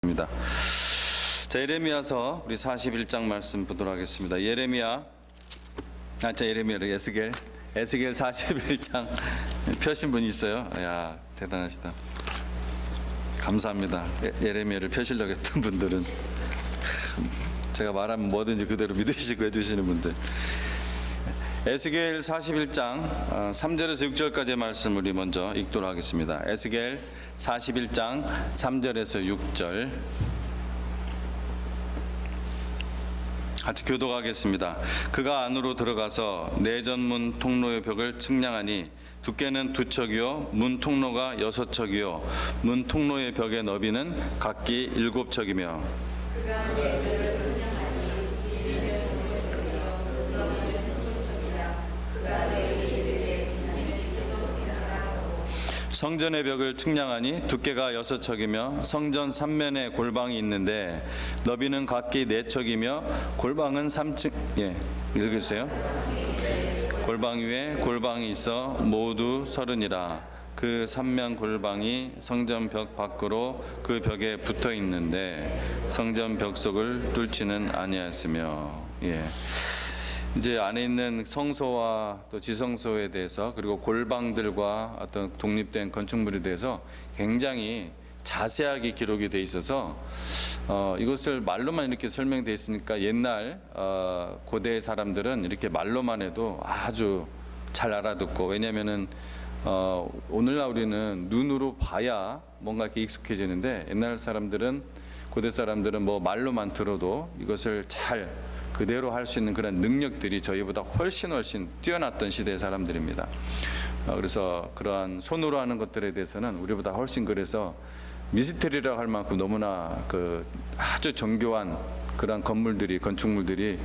입니다. 자, 예레미야서 우리 41장 말씀 보도록 하겠습니다. 예레미야를 에스겔 41장 펴신 분이 있어요. 야, 대단하시다. 감사합니다. 예레미야를 펴시려고 했던 분들은 제가 말하면 뭐든지 그대로 믿으시고 해주시는 분들. 에스겔 41장 3절에서 6절까지의 말씀 우리 먼저 읽도록 하겠습니다. 에스겔 41장 3절에서 6절 같이 교독하겠습니다. 그가 안으로 들어가서 내전문 통로의 벽을 측량하니 두께는 2척이요 문 통로가 6척이요 문 통로의 벽의 너비는 각기 7척이며 그가 내전을 측량하니 길이는 5척이요 너비는 15척이라 그가 내리이르되 이는 15척이라. 성전의 벽을 측량하니 두께가 6척이며 성전 3면에 골방이 있는데 너비는 각기 4척이며 골방은 3층 읽으세요. 골방 위에 골방이 있어 모두 30이라. 그 3면 골방이 성전 벽 밖으로 그 벽에 붙어 있는데 성전 벽 속을 뚫지는 아니하였으며. 이제 안에 있는 성소와 또 지성소에 대해서 그리고 골방들과 어떤 독립된 건축물에 대해서 굉장히 자세하게 기록이 돼 있어서 이것을 말로만 이렇게 설명되어 있으니까 옛날 고대 사람들은 이렇게 말로만 해도 아주 잘 알아듣고, 왜냐면은 오늘날 우리는 눈으로 봐야 뭔가 이렇게 익숙해지는데 옛날 사람들은, 고대 사람들은 뭐 말로만 들어도 이것을 잘 그대로 할 수 있는 그런 능력들이 저희보다 훨씬 뛰어났던 시대의 사람들입니다. 그래서 그러한 손으로 하는 것들에 대해서는 우리보다 훨씬, 그래서 미스터리라고 할 만큼 너무나 아주 정교한 그런 건축물들이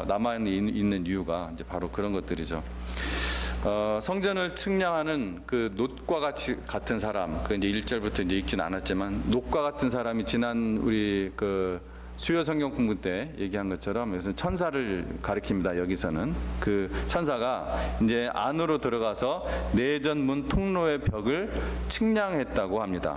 남아 있는 이유가 이제 바로 그런 것들이죠. 성전을 측량하는 그 놋과 같은 사람, 그 이제 1절부터 이제 읽진 않았지만 놋과 같은 사람이 지난 우리 수요 성경 공부 때 얘기한 것처럼 여기서는 천사를 가리킵니다. 여기서는 그 천사가 이제 안으로 들어가서 내전문 통로의 벽을 측량했다고 합니다.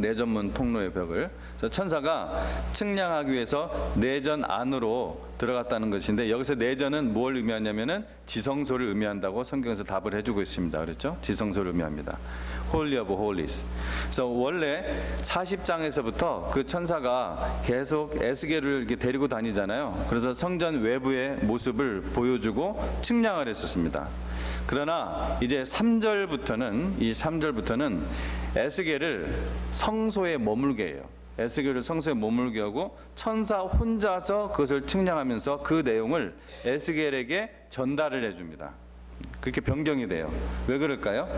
내전문 통로의 벽을. 그래서 천사가 측량하기 위해서 내전 안으로 들어갔다는 것인데, 여기서 내전은 뭘 의미하냐면은 지성소를 의미한다고 성경에서 답을 해주고 있습니다. 그렇죠? 지성소를 의미합니다. Holy of Holies. 그래서 원래 40장에서부터 그 천사가 계속 에스겔을 이렇게 데리고 다니잖아요. 그래서 성전 외부의 모습을 보여주고 측량을 했었습니다. 그러나 이제 3절부터는 에스겔을 성소에 머물게 해요. 에스겔을 성소에 머물게 하고 천사 혼자서 그것을 측량하면서 그 내용을 에스겔에게 전달을 해줍니다. 그렇게 변경이 돼요. 왜 그럴까요?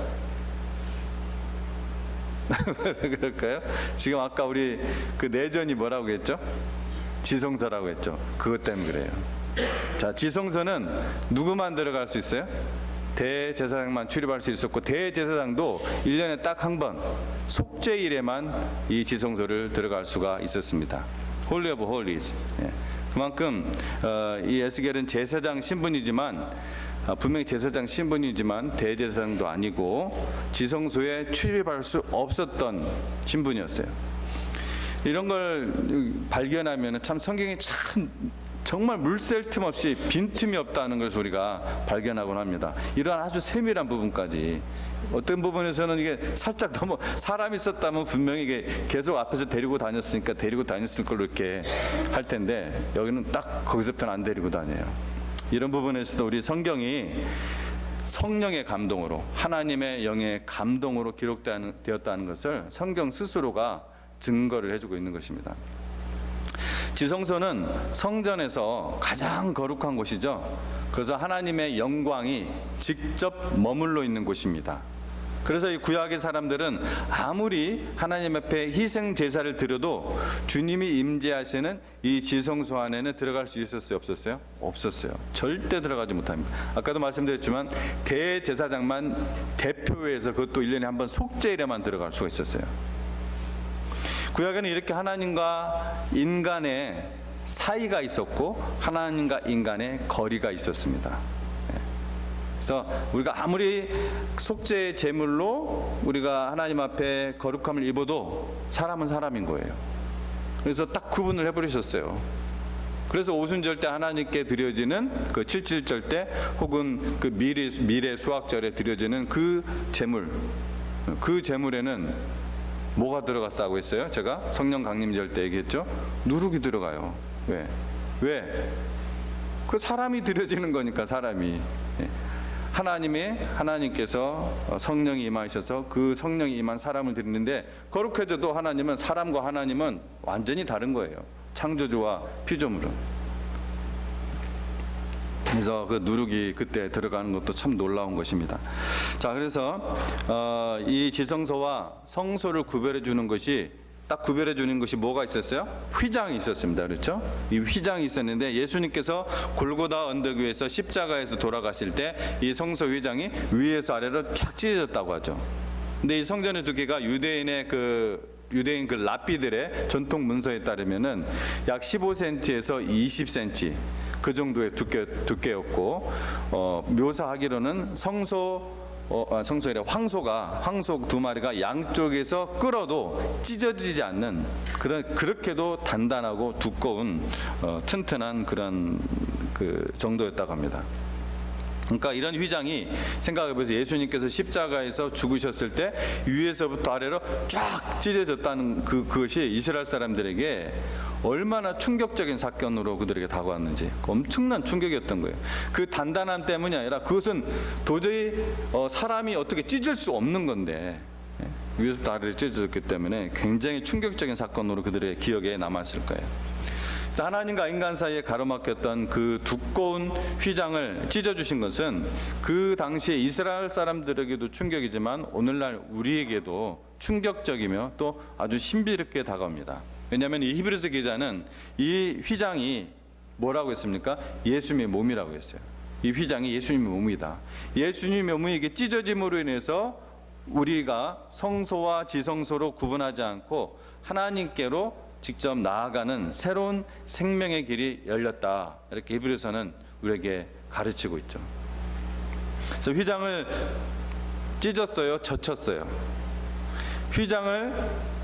왜 그럴까요? 지금 아까 우리 그 내전이 뭐라고 했죠? 지성소라고 했죠. 그것 때문에 그래요. 자, 지성소는 누구만 들어갈 수 있어요? 대제사장만 출입할 수 있었고, 대제사장도 1년에 딱 한 번 속죄일에만 이 지성소를 들어갈 수가 있었습니다. Holy of Holies. 그만큼 이 에스겔은 제사장 신분이지만, 분명히 제사장 신분이지만 대제사장도 아니고 지성소에 출입할 수 없었던 신분이었어요. 이런 걸 발견하면 참 성경이 정말 물샐 틈 없이 빈틈이 없다는 것을 우리가 발견하곤 합니다. 이러한 아주 세밀한 부분까지. 어떤 부분에서는 이게 살짝 너무, 사람이 있었다면 분명히 이게 계속 앞에서 데리고 다녔으니까 데리고 다녔을 걸로 이렇게 할 텐데, 여기는 딱 거기서부터는 안 데리고 다녀요. 이런 부분에서도 우리 성경이 성령의 감동으로, 하나님의 영의 감동으로 기록되었다는 것을 성경 스스로가 증거를 해주고 있는 것입니다. 지성소는 성전에서 가장 거룩한 곳이죠. 그래서 하나님의 영광이 직접 머물러 있는 곳입니다. 그래서 이 구약의 사람들은 아무리 하나님 앞에 희생 제사를 드려도 주님이 임재하시는 이 지성소 안에는 들어갈 수 있었어요, 없었어요? 없었어요. 절대 들어가지 못합니다. 아까도 말씀드렸지만 대제사장만 대표해서 그것도 1년에 한 번 속죄일에만 들어갈 수가 있었어요. 구약에는 이렇게 하나님과 인간의 사이가 있었고 하나님과 인간의 거리가 있었습니다. 그래서 우리가 아무리 속죄의 제물로 우리가 하나님 앞에 거룩함을 입어도 사람은 사람인 거예요. 그래서 딱 구분을 해버리셨어요. 그래서 오순절 때 하나님께 드려지는 그 칠칠절 때 혹은 그 미래 수확절에 드려지는 그 제물, 그 제물에는 뭐가 들어갔다고 했어요? 제가 성령 강림절 때 얘기했죠. 누룩이 들어가요. 왜? 그 사람이 드려지는 거니까. 사람이 하나님께서 성령이 임하셔서 그 성령이 임한 사람을 드리는데, 거룩해져도 하나님은, 사람과 하나님은 완전히 다른 거예요. 창조주와 피조물은. 그래서 그 누룩이 그때 들어가는 것도 참 놀라운 것입니다. 자, 그래서 이 지성소와 성소를 구별해 주는 것이, 딱 구별해 주는 것이 뭐가 있었어요? 휘장이 있었습니다. 그렇죠? 이 휘장이 있었는데, 예수님께서 골고다 언덕 위에서 십자가에서 돌아가실 때 이 성소 휘장이 위에서 아래로 쫙 찢어졌다고 하죠. 근데 이 성전의 두께가 유대인 그 랍비들의 전통 문서에 따르면은 약 15cm에서 20cm 그 정도의 두께였고, 묘사하기로는 성소이래 황소 두 마리가 양쪽에서 끌어도 찢어지지 않는 그렇게도 단단하고 두꺼운 튼튼한 그런 그 정도였다고 합니다. 그러니까 이런 휘장이, 생각해보세요. 예수님께서 십자가에서 죽으셨을 때 위에서부터 아래로 쫙 찢어졌다는 그것이 이스라엘 사람들에게 얼마나 충격적인 사건으로 그들에게 다가왔는지, 엄청난 충격이었던 거예요. 그 단단함 때문이 아니라 그것은 도저히 사람이 어떻게 찢을 수 없는 건데, 위에서부터 아래로 찢어졌기 때문에 굉장히 충격적인 사건으로 그들의 기억에 남았을 거예요. 그래서 하나님과 인간 사이에 가로막혔던 그 두꺼운 휘장을 찢어주신 것은 그 당시에 이스라엘 사람들에게도 충격이지만 오늘날 우리에게도 충격적이며 또 아주 신비롭게 다가옵니다. 왜냐하면 이 히브리서 기자는 이 휘장이 뭐라고 했습니까? 예수님의 몸이라고 했어요. 이 휘장이 예수님의 몸이다. 예수님의 몸이 이게 찢어짐으로 인해서 우리가 성소와 지성소로 구분하지 않고 하나님께로 직접 나아가는 새로운 생명의 길이 열렸다. 이렇게 히브리서는 우리에게 가르치고 있죠. 그래서 휘장을 찢었어요? 젖혔어요? 휘장을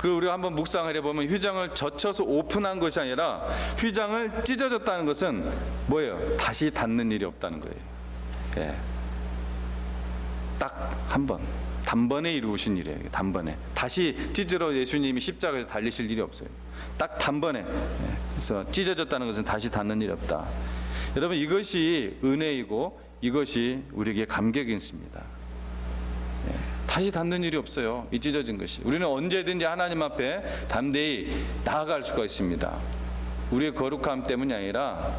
우리가 한번 묵상을 해보면 휘장을 젖혀서 오픈한 것이 아니라 휘장을 찢어졌다는 것은 뭐예요? 다시 닫는 일이 없다는 거예요. 예. 딱 한 번, 단번에 이루신 일이에요. 단번에 다시 찢으러 예수님이 십자가에서 달리실 일이 없어요. 딱 단번에. 그래서 찢어졌다는 것은 다시 닫는 일이 없다. 여러분, 이것이 은혜이고 이것이 우리에게 감격이 있습니다. 다시 닫는 일이 없어요. 이 찢어진 것이. 우리는 언제든지 하나님 앞에 담대히 나아갈 수가 있습니다. 우리의 거룩함 때문이 아니라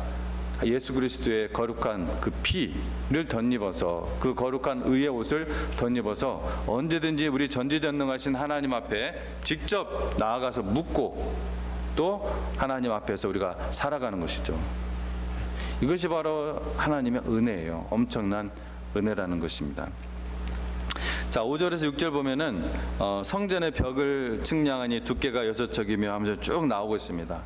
예수 그리스도의 거룩한 그 피를 덧입어서, 그 거룩한 의의 옷을 덧입어서 언제든지 우리 전지전능하신 하나님 앞에 직접 나아가서 묻고 또 하나님 앞에서 우리가 살아가는 것이죠. 이것이 바로 하나님의 은혜예요. 엄청난 은혜라는 것입니다. 자, 5절에서 6절 보면은 성전의 벽을 측량하니 두께가 6척이며 하면서 쭉 나오고 있습니다.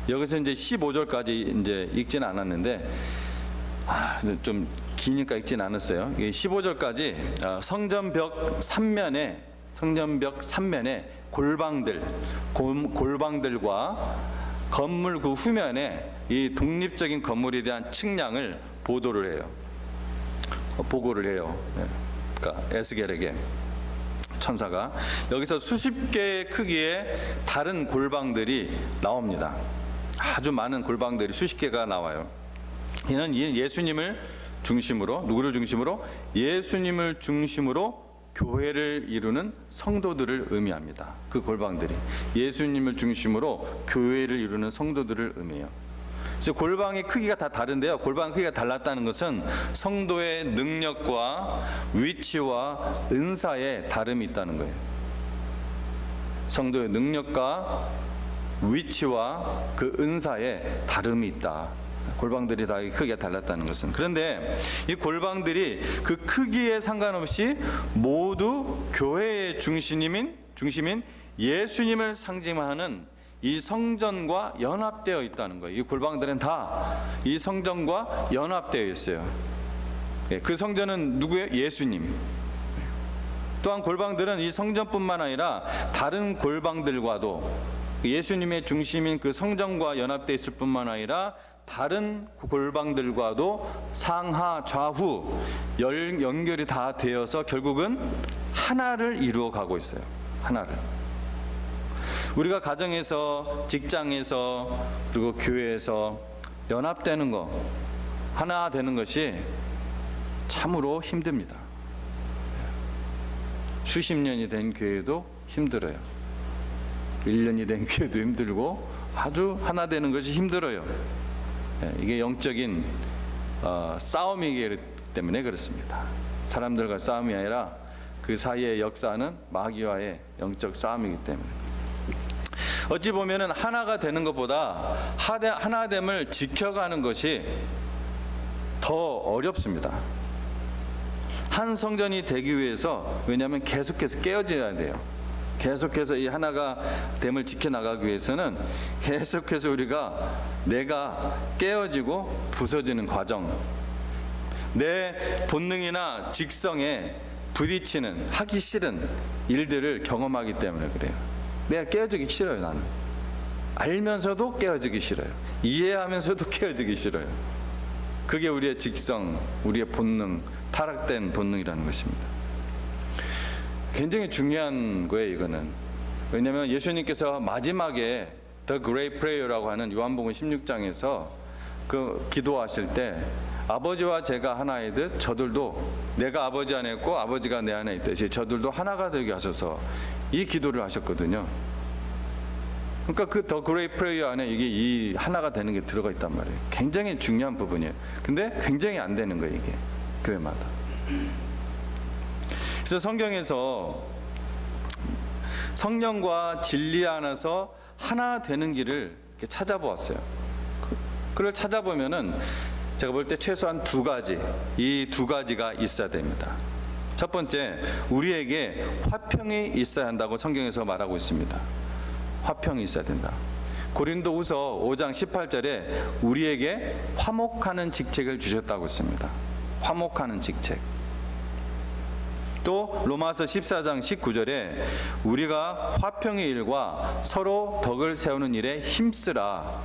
여기서 이제 15절까지 이제 읽지는 않았는데 좀 기니까 읽지는 않았어요. 15절까지 성전벽 3면에 골방들과 건물 그 후면에 이 독립적인 건물에 대한 측량을 보고를 해요. 그러니까 에스겔에게 천사가 여기서 수십 개의 크기의 다른 골방들이 나옵니다. 아주 많은 골방들이 수십 개가 나와요. 이는 예수님을 중심으로, 누구를 중심으로? 예수님을 중심으로 교회를 이루는 성도들을 의미합니다. 그 골방들이 예수님을 중심으로 교회를 이루는 성도들을 의미해요. 그래서 골방의 크기가 다 다른데요. 골방 크기가 달랐다는 것은 성도의 능력과 위치와 은사에 다름이 있다는 거예요. 성도의 능력과 위치와 그 은사에 다름이 있다. 골방들이 다 크기가 달랐다는 것은. 그런데 이 골방들이 그 크기에 상관없이 모두 교회의 중심인 예수님을 상징하는 이 성전과 연합되어 있다는 거예요. 이 골방들은 다 이 성전과 연합되어 있어요. 그 성전은 누구예요? 예수님. 또한 골방들은 이 성전뿐만 아니라 다른 골방들과도 예수님의 중심인 그 성전과 연합되어 있을 뿐만 아니라 다른 골방들과도 상하 좌후 연결이 다 되어서 결국은 하나를 이루어 가고 있어요. 하나를. 우리가 가정에서, 직장에서, 그리고 교회에서 연합되는 거, 하나 되는 것이 참으로 힘듭니다. 수십 년이 된 교회도 힘들어요. 1년이 된 교회도 힘들고 아주 하나 되는 것이 힘들어요. 이게 영적인 싸움이기 때문에 그렇습니다. 사람들과 싸움이 아니라 그 사이의 역사는 마귀와의 영적 싸움이기 때문에. 어찌 보면은 하나가 되는 것보다 하나됨을 지켜가는 것이 더 어렵습니다. 한 성전이 되기 위해서, 왜냐하면 계속해서 깨어져야 돼요. 계속해서 이 하나가 됨을 지켜나가기 위해서는 계속해서 내가 깨어지고 부서지는 과정, 내 본능이나 직성에 부딪히는 하기 싫은 일들을 경험하기 때문에 그래요. 내가 깨어지기 싫어요. 나는 알면서도 깨어지기 싫어요. 이해하면서도 깨어지기 싫어요. 그게 우리의 직성, 우리의 본능, 타락된 본능이라는 것입니다. 굉장히 중요한 거예요, 이거는. 왜냐하면 예수님께서 마지막에 The Great Prayer라고 하는 요한복음 16장에서 그 기도하실 때 아버지와 제가 하나이듯 저들도, 내가 아버지 안에 있고 아버지가 내 안에 있듯이 저들도 하나가 되게 하셔서 이 기도를 하셨거든요. 그러니까 그 The Great Prayer 안에 이게 이 하나가 되는 게 들어가 있단 말이에요. 굉장히 중요한 부분이에요. 근데 굉장히 안 되는 거예요, 이게 교회마다. 그래서 성경에서 성령과 진리 안에서 하나 되는 길을 이렇게 찾아보았어요. 그걸 찾아보면은 제가 볼 때 최소한 두 가지, 이 두 가지가 있어야 됩니다. 첫 번째, 우리에게 화평이 있어야 한다고 성경에서 말하고 있습니다. 화평이 있어야 된다. 고린도후서 5장 18절에 우리에게 화목하는 직책을 주셨다고 했습니다. 화목하는 직책. 또 로마서 14장 19절에 우리가 화평의 일과 서로 덕을 세우는 일에 힘쓰라.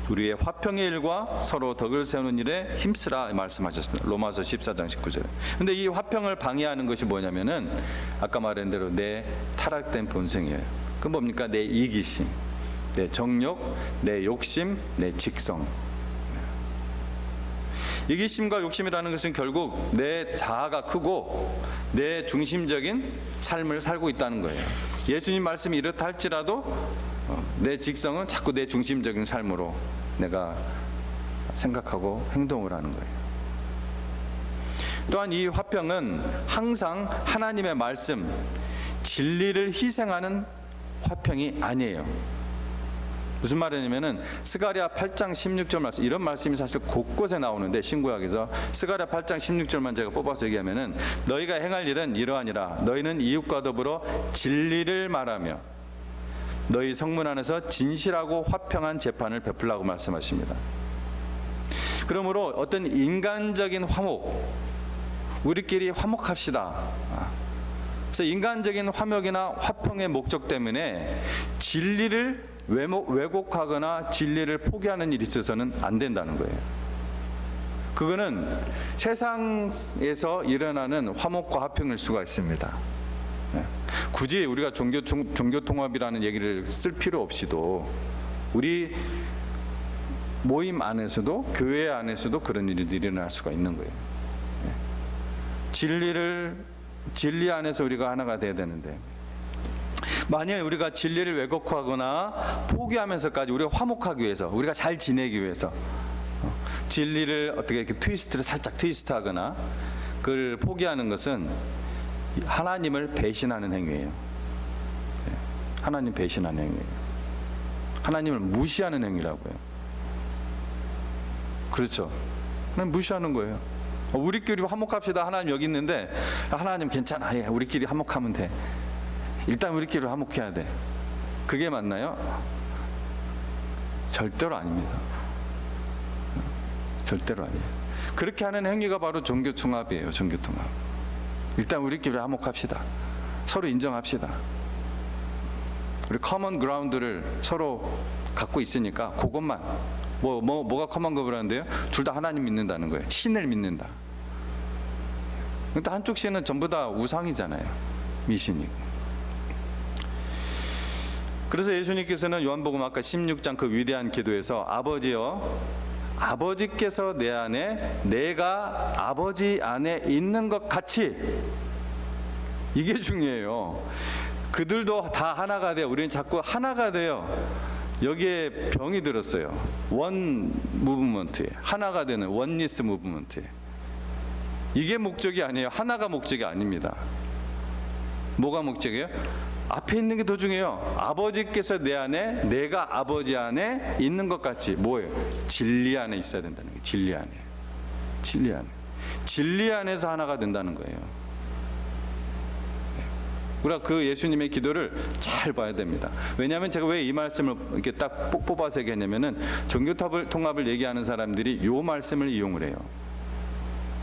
우리의 화평의 일과 서로 덕을 세우는 일에 힘쓰라 말씀하셨습니다. 로마서 14장 19절에. 근데 이 화평을 방해하는 것이 뭐냐면은 아까 말한 대로 내 타락된 본성이에요. 그 뭡니까? 내 이기심, 내 정욕, 내 욕심, 내 직성. 이기심과 욕심이라는 것은 결국 내 자아가 크고 내 중심적인 삶을 살고 있다는 거예요. 예수님 말씀이 이렇다 할지라도 내 직성은 자꾸 내 중심적인 삶으로 내가 생각하고 행동을 하는 거예요. 또한 이 화평은 항상 하나님의 말씀, 진리를 희생하는 화평이 아니에요. 무슨 말이냐면은 스가랴 8장 16절 말씀, 이런 말씀이 사실 곳곳에 나오는데 신구약에서 스가랴 8장 16절만 제가 뽑아서 얘기하면은 너희가 행할 일은 이러하니라. 너희는 이웃과 더불어 진리를 말하며 너희 성문 안에서 진실하고 화평한 재판을 베풀라고 말씀하십니다. 그러므로 어떤 인간적인 화목, 우리끼리 화목합시다. 그래서 인간적인 화목이나 화평의 목적 때문에 진리를 왜곡하거나 진리를 포기하는 일이 있어서는 안 된다는 거예요. 그거는 세상에서 일어나는 화목과 화평일 수가 있습니다. 굳이 우리가 종교통합이라는 얘기를 쓸 필요 없이도 우리 모임 안에서도 교회 안에서도 그런 일이 일어날 수가 있는 거예요. 진리 안에서 우리가 하나가 돼야 되는데 만일 우리가 진리를 왜곡하거나 포기하면서까지 우리가 화목하기 위해서, 우리가 잘 지내기 위해서 진리를 어떻게 이렇게 살짝 트위스트하거나 그걸 포기하는 것은 하나님을 배신하는 행위예요. 하나님 배신하는 행위예요. 하나님을 무시하는 행위라고요. 그렇죠. 하나님 무시하는 거예요. 우리끼리 화목합시다. 하나님 여기 있는데 하나님 괜찮아. 우리끼리 화목하면 돼. 일단 우리끼리 화목해야 돼. 그게 맞나요? 절대로 아닙니다. 절대로 아니에요. 그렇게 하는 행위가 바로 종교통합이에요. 종교통합. 일단 우리끼리 화목합시다. 서로 인정합시다. 우리 커먼 그라운드를 서로 갖고 있으니까 그것만 뭐가 커먼 그라운드예요? 둘 다 하나님 믿는다는 거예요. 신을 믿는다. 근데 한쪽 신은 전부 다 우상이잖아요. 미신이고. 그래서 예수님께서는 요한복음 아까 16장 그 위대한 기도에서 아버지여, 아버지께서 내 안에, 내가 아버지 안에 있는 것 같이, 이게 중요해요. 그들도 다 하나가 돼요. 우리는 자꾸 하나가 돼요. 여기에 병이 들었어요. 원 무브먼트에, 하나가 되는 원니스 무브먼트에. 이게 목적이 아니에요. 하나가 목적이 아닙니다. 뭐가 목적이에요? 앞에 있는 게 더 중요해요. 아버지께서 내 안에, 내가 아버지 안에 있는 것 같이. 뭐예요? 진리 안에 있어야 된다는 거예요. 진리 안에. 진리 안에. 진리 안에서 하나가 된다는 거예요. 우리가 그 예수님의 기도를 잘 봐야 됩니다. 왜냐하면 제가 왜 이 말씀을 이렇게 딱 뽑아서 얘기했냐면은 종교통합을 얘기하는 사람들이 이 말씀을 이용을 해요.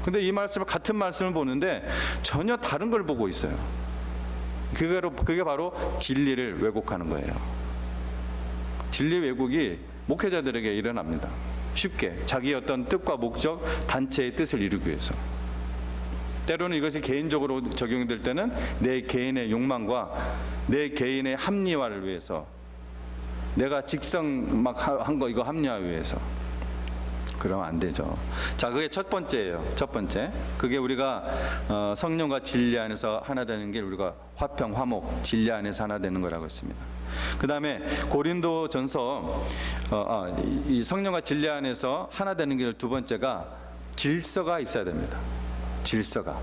근데 이 말씀을, 같은 말씀을 보는데 전혀 다른 걸 보고 있어요. 그게 바로 진리를 왜곡하는 거예요. 진리 왜곡이 목회자들에게 일어납니다. 쉽게 자기의 어떤 뜻과 목적, 단체의 뜻을 이루기 위해서. 때로는 이것이 개인적으로 적용될 때는 내 개인의 욕망과 내 개인의 합리화를 위해서, 내가 직성 막 한 거 이거 합리화 위해서. 그러면 안 되죠. 자, 그게 첫 번째예요. 첫 번째. 그게 우리가 성령과 진리 안에서 하나 되는 게 우리가 화평, 화목, 진리 안에서 하나 되는 거라고 했습니다. 그 다음에 고린도전서 이 성령과 진리 안에서 하나 되는 게 두 번째가 질서가 있어야 됩니다. 질서가.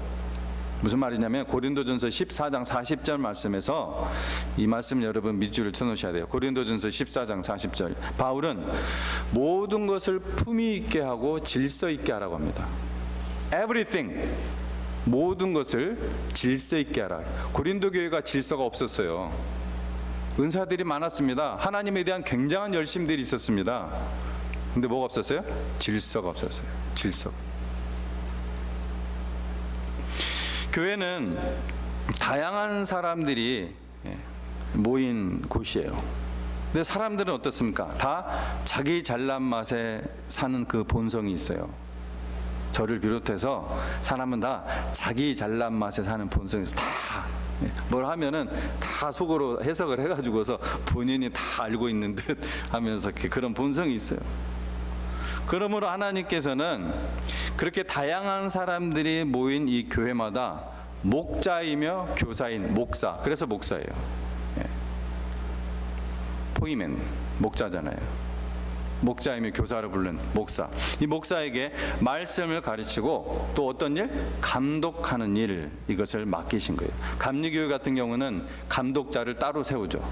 무슨 말이냐면 고린도전서 14장 40절 말씀에서, 이 말씀 여러분 밑줄을 쳐놓으셔야 돼요. 고린도전서 14장 40절. 바울은 모든 것을 품위 있게 하고 질서 있게 하라고 합니다. Everything. 모든 것을 질서 있게 하라. 고린도 교회가 질서가 없었어요. 은사들이 많았습니다. 하나님에 대한 굉장한 열심들이 있었습니다. 근데 뭐가 없었어요? 질서가 없었어요. 질서. 교회는 다양한 사람들이 모인 곳이에요. 근데 사람들은 어떻습니까? 다 자기 잘난 맛에 사는 그 본성이 있어요. 저를 비롯해서 사람은 다 자기 잘난 맛에 사는 본성이 있어요. 다 뭘 하면은 다 속으로 해석을 해가지고서 본인이 다 알고 있는 듯 하면서 그런 본성이 있어요. 그러므로 하나님께서는 그렇게 다양한 사람들이 모인 이 교회마다 목자이며 교사인 목사, 그래서 목사예요. 포이맨, 목자잖아요. 목자이며 교사를 부른 목사. 이 목사에게 말씀을 가르치고 또 어떤 일? 감독하는 일, 이것을 맡기신 거예요. 감리교회 같은 경우는 감독자를 따로 세우죠.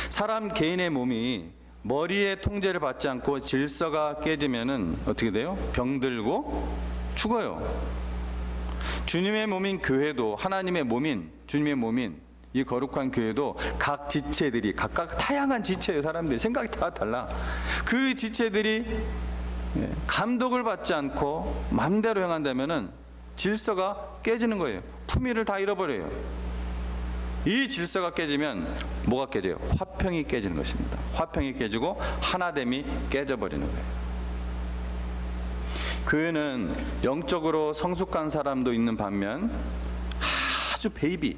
사람 개인의 몸이 머리의 통제를 받지 않고 질서가 깨지면은 어떻게 돼요? 병들고 죽어요. 주님의 몸인 교회도, 하나님의 몸인, 주님의 몸인 이 거룩한 교회도 각 지체들이 각각 다양한 지체예요. 사람들이 생각이 다 달라. 그 지체들이 감독을 받지 않고 마음대로 행한다면은 질서가 깨지는 거예요. 품위를 다 잃어버려요. 이 질서가 깨지면 뭐가 깨져요? 화평이 깨지는 것입니다. 화평이 깨지고 하나됨이 깨져버리는 거예요. 교회는 영적으로 성숙한 사람도 있는 반면 아주 베이비,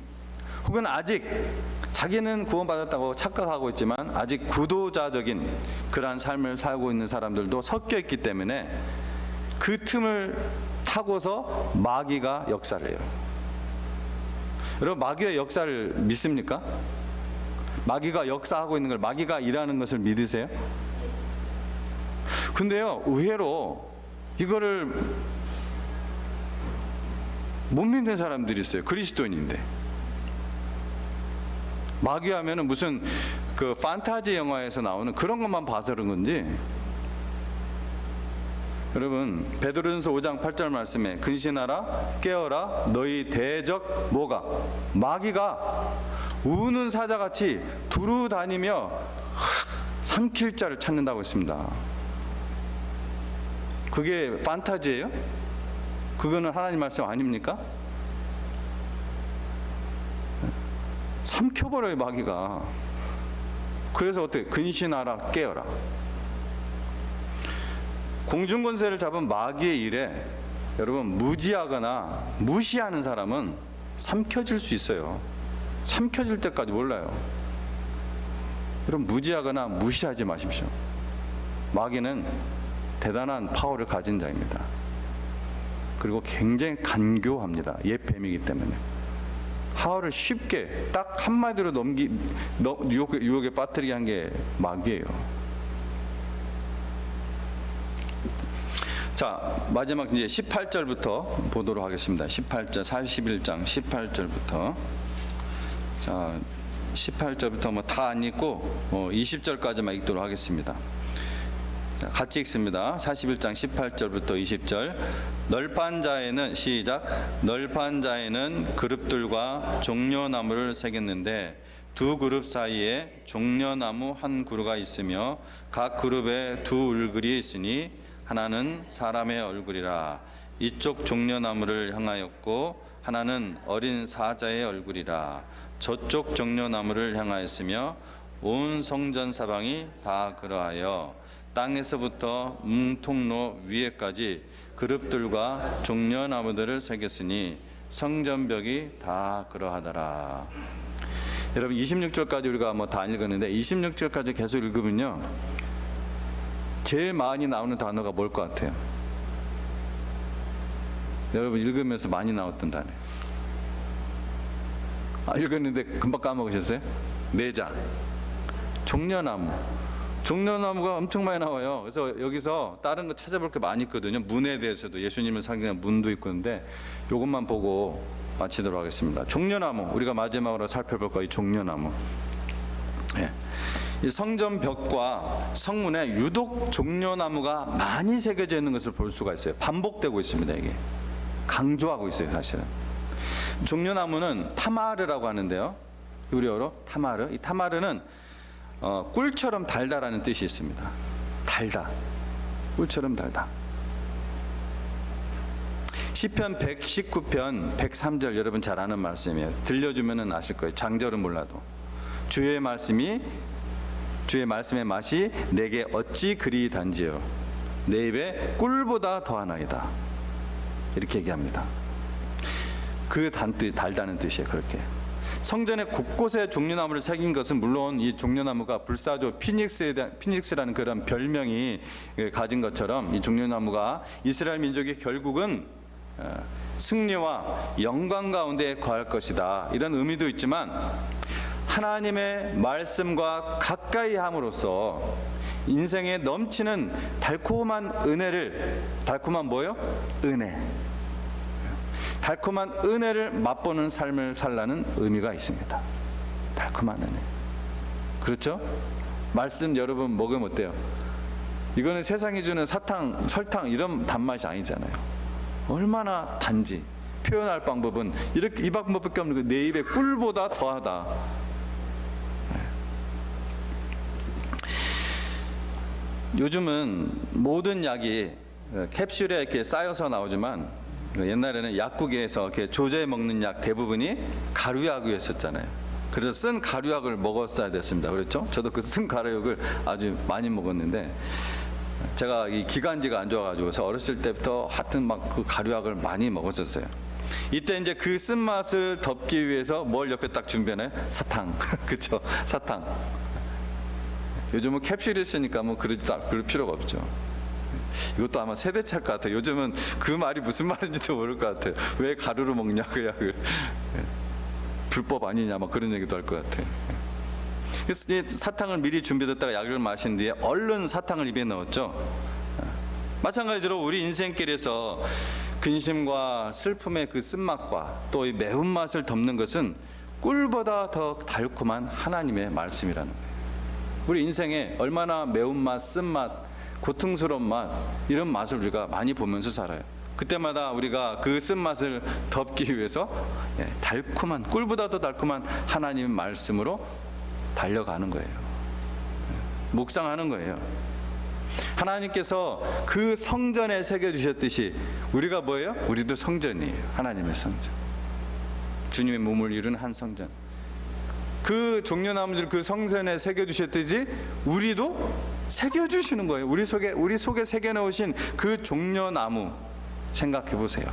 혹은 아직 자기는 구원받았다고 착각하고 있지만 아직 구도자적인 그러한 삶을 살고 있는 사람들도 섞여 있기 때문에 그 틈을 타고서 마귀가 역사를 해요. 여러분, 마귀의 역사를 믿습니까? 마귀가 역사하고 있는 걸, 마귀가 일하는 것을 믿으세요? 근데요, 의외로 이거를 못 믿는 사람들이 있어요. 그리스도인인데. 마귀 하면은 무슨 그 판타지 영화에서 나오는 그런 것만 봐서 그런 건지, 여러분 베드로전서 5장 8절 말씀에 근신하라 깨어라 너희 대적 뭐가? 마귀가 우는 사자같이 두루 다니며 삼킬 자를 찾는다고 했습니다. 그게 판타지예요? 그거는 하나님 말씀 아닙니까? 삼켜버려요, 마귀가. 그래서 어떻게? 근신하라, 깨어라. 공중권세를 잡은 마귀의 일에 여러분 무지하거나 무시하는 사람은 삼켜질 수 있어요. 삼켜질 때까지 몰라요. 여러분 무지하거나 무시하지 마십시오. 마귀는 대단한 파워를 가진 자입니다. 그리고 굉장히 간교합니다. 옛 뱀이기 때문에. 하와를 쉽게 딱 한마디로 유혹에 빠뜨리게 한 게 마귀예요. 자, 마지막 이제 18절부터 보도록 하겠습니다. 18절, 41장 18절부터. 자, 18절부터 뭐 다 안 읽고 20절까지만 읽도록 하겠습니다. 자, 같이 읽습니다. 41장 18절부터 20절. 널판 자에는 시작. 널판 자에는 그룹들과 종려나무를 새겼는데 두 그룹 사이에 종려나무 한 그루가 있으며 각 그룹에 두 울글이 있으니 하나는 사람의 얼굴이라. 이쪽 종려나무를 향하였고 하나는 어린 사자의 얼굴이라. 저쪽 종려나무를 향하였으며 온 성전 사방이 다 그러하여 땅에서부터 문통로 위에까지 그룹들과 종려나무들을 새겼으니 성전벽이 다 그러하더라. 여러분 26절까지 우리가 뭐 다 읽었는데 26절까지 계속 읽으면요, 제일 많이 나오는 단어가 뭘 것 같아요? 여러분 읽으면서 많이 나왔던 단어. 읽었는데 금방 까먹으셨어요? 내자, 종려나무. 종려나무가 엄청 많이 나와요. 그래서 여기서 다른 거 찾아볼 게 많이 있거든요. 문에 대해서도 예수님을 상징하는 문도 있고 있는데 이것만 보고 마치도록 하겠습니다. 종려나무, 우리가 마지막으로 살펴볼 거 이 종려나무. 예. 이 성전 벽과 성문에 유독 종려나무가 많이 새겨져 있는 것을 볼 수가 있어요. 반복되고 있습니다. 이게 강조하고 있어요. 사실은 종려나무는 타마르라고 하는데요, 히브리어로 타마르. 이 타마르는 꿀처럼 달다라는 뜻이 있습니다. 달다, 꿀처럼 달다. 시편 119편 103절 여러분 잘 아는 말씀이에요. 들려주면은 아실 거예요. 장절은 몰라도. 주의 말씀의 맛이 내게 어찌 그리 단지요, 내 입에 꿀보다 더하나이다. 이렇게 얘기합니다. 그 달다는 뜻이에요. 그렇게 성전의 곳곳에 종려나무를 새긴 것은 물론 이 종려나무가 불사조 피닉스라는 그런 별명이 가진 것처럼 이 종려나무가 이스라엘 민족이 결국은 승리와 영광 가운데 거할 것이다, 이런 의미도 있지만 하나님의 말씀과 가까이 함으로써 인생에 넘치는 달콤한 은혜를, 달콤한 뭐요? 은혜. 달콤한 은혜를 맛보는 삶을 살라는 의미가 있습니다. 달콤한 은혜. 그렇죠? 말씀 여러분 먹으면 어때요? 이거는 세상이 주는 사탕, 설탕 이런 단맛이 아니잖아요. 얼마나 단지. 표현할 방법은 이렇게 이 방법밖에 없는 거예요. 내 입에 꿀보다 더하다. 요즘은 모든 약이 캡슐에 이렇게 쌓여서 나오지만 옛날에는 약국에서 이렇게 조제 먹는 약 대부분이 가루약이었었잖아요. 그래서 쓴 가루약을 먹었어야 됐습니다. 그렇죠? 저도 그 쓴 가루약을 아주 많이 먹었는데 제가 이 기관지가 안 좋아가지고서 어렸을 때부터 하여튼 막 그 가루약을 많이 먹었었어요. 이때 이제 그 쓴맛을 덮기 위해서 뭘 옆에 딱 준비하나요? 사탕. 그렇죠? 사탕. 요즘은 캡슐이 있으니까 뭐 그럴 필요가 없죠. 이것도 아마 세대차일 것 같아요. 요즘은 그 말이 무슨 말인지도 모를 것 같아요. 왜 가루로 먹냐 그 약을. 불법 아니냐 막 그런 얘기도 할 것 같아요. 그래서 사탕을 미리 준비했다가 약을 마신 뒤에 얼른 사탕을 입에 넣었죠. 마찬가지로 우리 인생길에서 근심과 슬픔의 그 쓴맛과 또 이 매운맛을 덮는 것은 꿀보다 더 달콤한 하나님의 말씀이라는 거예요. 우리 인생에 얼마나 매운맛, 쓴맛, 고통스러운 맛, 이런 맛을 우리가 많이 보면서 살아요. 그때마다 우리가 그 쓴맛을 덮기 위해서 달콤한, 꿀보다 더 달콤한 하나님의 말씀으로 달려가는 거예요. 묵상하는 거예요. 하나님께서 그 성전에 새겨주셨듯이 우리가 뭐예요? 우리도 성전이에요. 하나님의 성전. 주님의 몸을 이루는 한 성전. 그 종려나무들 그 성전에 새겨주셨듯이 우리도 새겨주시는 거예요. 우리 속에 새겨놓으신 그 종려나무 생각해 보세요.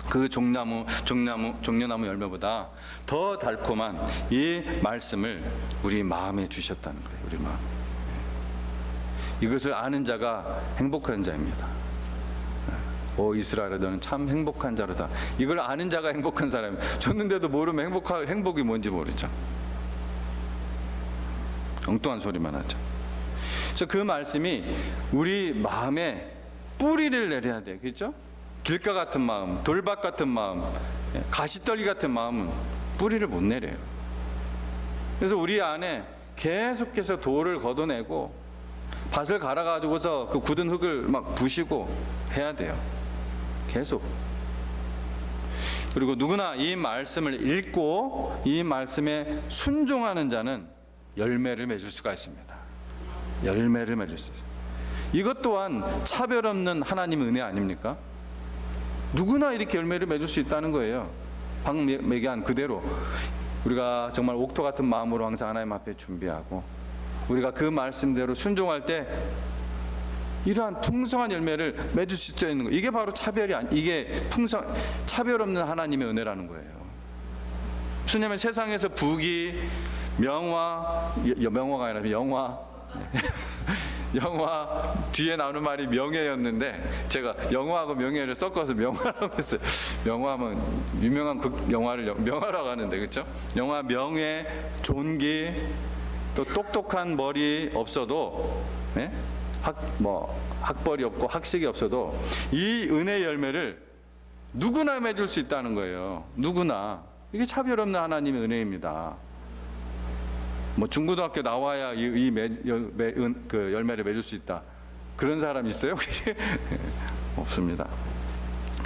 그 종려나무 열매보다 더 달콤한 이 말씀을 우리 마음에 주셨다는 거예요. 우리 마음. 이것을 아는 자가 행복한 자입니다. 오 이스라엘아 너는 참 행복한 자로다. 이걸 아는 자가 행복한 사람이에요. 줬는데도 모르면 행복이 뭔지 모르죠. 엉뚱한 소리만 하죠. 그래서 그 말씀이 우리 마음에 뿌리를 내려야 돼요. 그렇죠? 길가 같은 마음, 돌밭 같은 마음, 가시떨기 같은 마음은 뿌리를 못 내려요. 그래서 우리 안에 계속해서 돌을 걷어내고 밭을 갈아가지고서 그 굳은 흙을 막 부시고 해야 돼요. 계속. 그리고 누구나 이 말씀을 읽고 이 말씀에 순종하는 자는 열매를 맺을 수가 있습니다. 열매를 맺을 수 있어요. 이것 또한 차별 없는 하나님의 은혜 아닙니까? 누구나 이렇게 열매를 맺을 수 있다는 거예요. 방금 얘기한 그대로 우리가 정말 옥토 같은 마음으로 항상 하나님 앞에 준비하고 우리가 그 말씀대로 순종할 때 이러한 풍성한 열매를 맺을 수 있는 거예요. 이게 바로 이게 차별 없는 하나님의 은혜라는 거예요. 왜냐하면 세상에서 부귀, 명화가 아니라 영화 뒤에 나오는 말이 명예였는데 제가 영화하고 명예를 섞어서 명화라고 했어요. 명화하면 유명한 극 영화를 명화라고 하는데 그렇죠? 영화 명예, 존귀, 또 똑똑한 머리 없어도 학벌이 없고 학식이 없어도 이 은혜 열매를 누구나 맺을 수 있다는 거예요. 누구나. 이게 차별 없는 하나님의 은혜입니다. 중고등학교 나와야 그 열매를 맺을 수 있다. 그런 사람 있어요? 없습니다.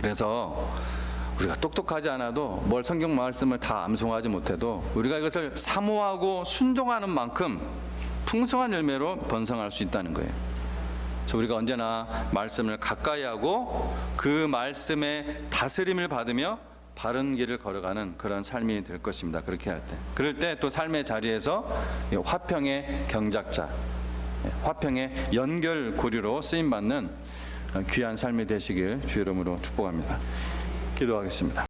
그래서 우리가 똑똑하지 않아도 뭘 성경 말씀을 다 암송하지 못해도 우리가 이것을 사모하고 순종하는 만큼 풍성한 열매로 번성할 수 있다는 거예요. 그래서 우리가 언제나 말씀을 가까이 하고 그 말씀의 다스림을 받으며 바른 길을 걸어가는 그런 삶이 될 것입니다. 그렇게 할 때. 그럴 때 또 삶의 자리에서 화평의 경작자, 화평의 연결고리로 쓰임받는 귀한 삶이 되시길 주의 이름으로 축복합니다. 기도하겠습니다.